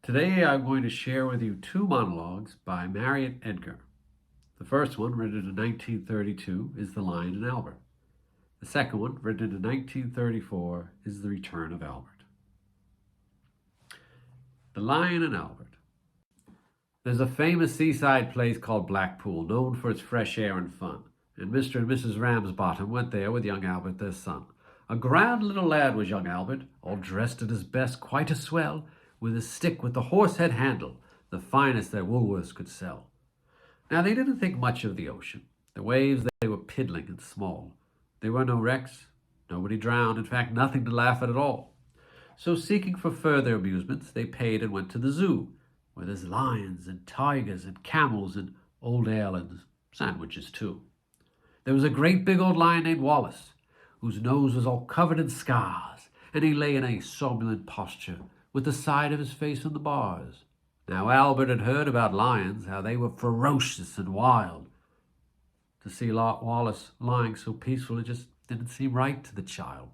Today I'm going to share with you two monologues by Marriott Edgar. The first one, written in 1932, is The Lion and Albert. The second one, written in 1934, is The Return of Albert. The Lion and Albert. There's a famous seaside place called Blackpool, known for its fresh air and fun, and Mr. and Mrs. Ramsbottom went there with young Albert, their son. A grand little lad was young Albert, all dressed at his best, quite a swell, with his stick with the horse-head handle, the finest that Woolworths could sell. Now they didn't think much of the ocean. The waves, they were piddling and small. There were no wrecks, nobody drowned, in fact nothing to laugh at all. So seeking for further amusements, they paid and went to the zoo, where there's lions and tigers and camels and old ale and sandwiches too. There was a great big old lion named Wallace, whose nose was all covered in scars, and he lay in a somnolent posture, with the side of his face in the bars. Now Albert had heard about lions, how they were ferocious and wild. To see Wallace lying so peaceful, it just didn't seem right to the child.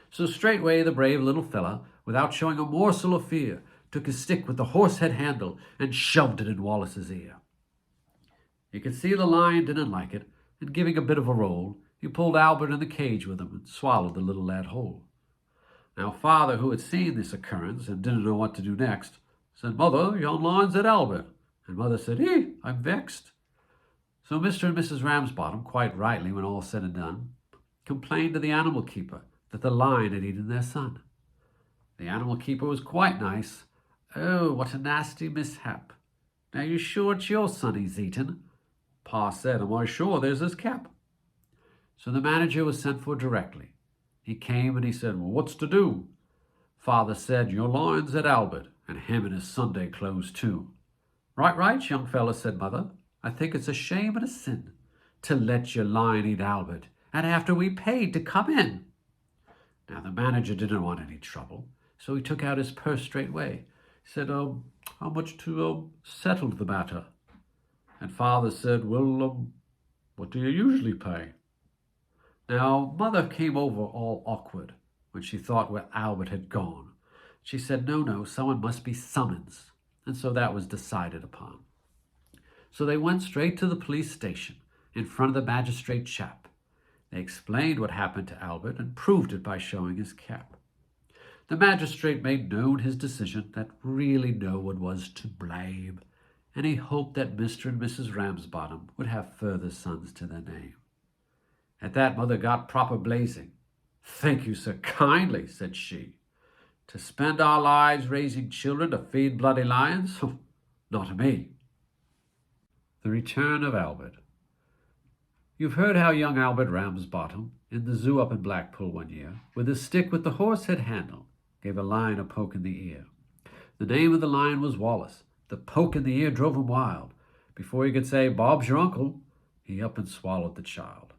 So straightway the brave little fella, without showing a morsel of fear, took his stick with the horse-head handle and shoved it in Wallace's ear. You could see the lion didn't like it, and giving a bit of a roll, he pulled Albert in the cage with him and swallowed the little lad whole. Now father, who had seen this occurrence and didn't know what to do next, said, "Mother, yon lion's at Albert." And mother said, I'm vexed." So Mr. and Mrs. Ramsbottom, quite rightly when all said and done, complained to the animal keeper that the lion had eaten their son. The animal keeper was quite nice. "Oh, what a nasty mishap. Now you sure it's your son he's eaten?" Pa said, "Am I sure? There's his cap." So the manager was sent for directly. He came and he said, "Well, what's to do?" Father said, "Your lion's at Albert, and him in his Sunday clothes too." Right, young fella," said mother. "I think it's a shame and a sin to let your lion eat Albert, and after we paid to come in." Now the manager didn't want any trouble, so he took out his purse straightway. He said, "How much to settle the matter?" And father said, "Well, what do you usually pay?" Now, mother came over all awkward when she thought where Albert had gone. She said, no, someone must be summoned, and so that was decided upon. So they went straight to the police station in front of the magistrate chap. They explained what happened to Albert and proved it by showing his cap. The magistrate made known his decision that really no one was to blame, and he hoped that Mr. and Mrs. Ramsbottom would have further sons to their name. At that mother got proper blazing. "Thank you, sir, kindly," said she. "To spend our lives raising children to feed bloody lions? Not me." The Return of Albert. You've heard how young Albert Ramsbottom, in the zoo up in Blackpool one year, with his stick with the horse-head handle, gave a lion a poke in the ear. The name of the lion was Wallace. The poke in the ear drove him wild. Before he could say, "Bob's your uncle," he up and swallowed the child.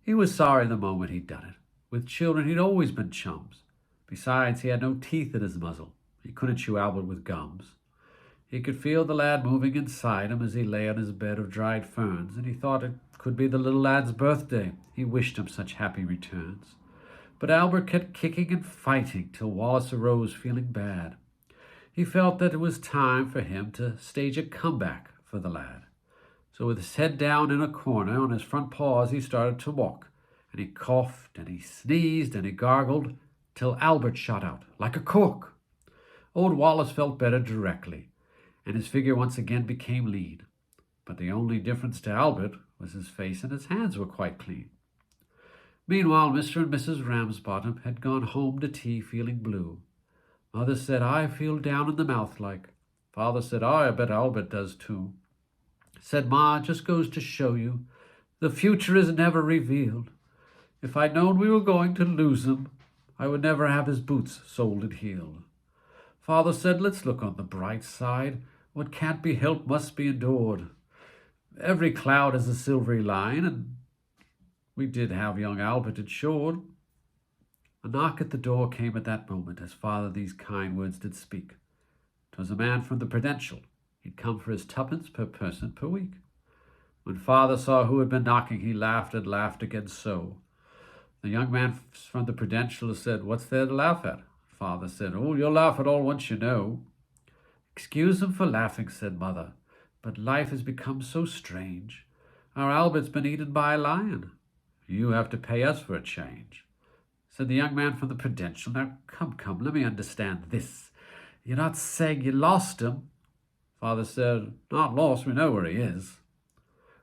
He was sorry the moment he'd done it. With children, he'd always been chums. Besides, he had no teeth in his muzzle. He couldn't chew Albert with gums. He could feel the lad moving inside him as he lay on his bed of dried ferns, and he thought it could be the little lad's birthday. He wished him such happy returns. But Albert kept kicking and fighting till Wallace arose feeling bad. He felt that it was time for him to stage a comeback for the lad. So with his head down in a corner on his front paws, he started to walk, and he coughed and he sneezed and he gargled till Albert shot out like a cork. Old Wallace felt better directly, and his figure once again became lean. But the only difference to Albert was his face, and his hands were quite clean. Meanwhile, Mr. and Mrs. Ramsbottom had gone home to tea feeling blue. Mother said, "I feel down in the mouth like." Father said, "I bet Albert does too." Said Ma, "Just goes to show you, the future is never revealed. If I'd known we were going to lose him, I would never have his boots soled and heeled." Father said, "Let's look on the bright side. What can't be helped must be endured. Every cloud has a silvery line, and we did have young Albert insured." A knock at the door came at that moment, as father these kind words did speak. 'Twas a man from the Prudential. He'd come for his tuppence per person per week. When father saw who had been knocking, he laughed and laughed again so. The young man from the Prudential said, "What's there to laugh at?" Father said, "Oh, you'll laugh at all once you know." Excuse him for laughing, said Mother, but life has become so strange. Our Albert's been eaten by a lion. You have to pay us for a change, said the young man from the Prudential. Now, come, let me understand this. You're not saying you lost him? Father said, Not lost, we know where he is.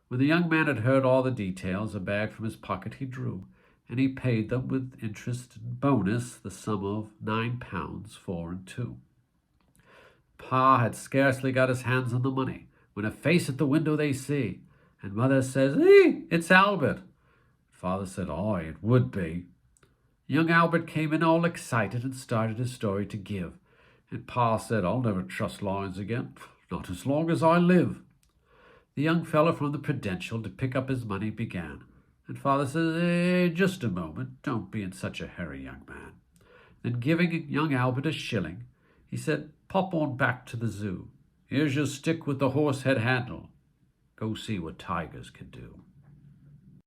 When the young man had heard all the details, a bag from his pocket he drew, and he paid them with interest and bonus the sum of £9 4 and 2. Pa had scarcely got his hands on the money when a face at the window they see, and Mother says, it's Albert. Father said, Aye, it would be. Young Albert came in all excited and started his story to give, and Pa said, I'll never trust lions again, not as long as I live. The young fellow from the Prudential to pick up his money began, and Father says, just a moment, don't be in such a hurry, young man. Then giving young Albert a shilling, he said, Pop on back to the zoo. Here's your stick with the horse head handle. Go see what tigers can do.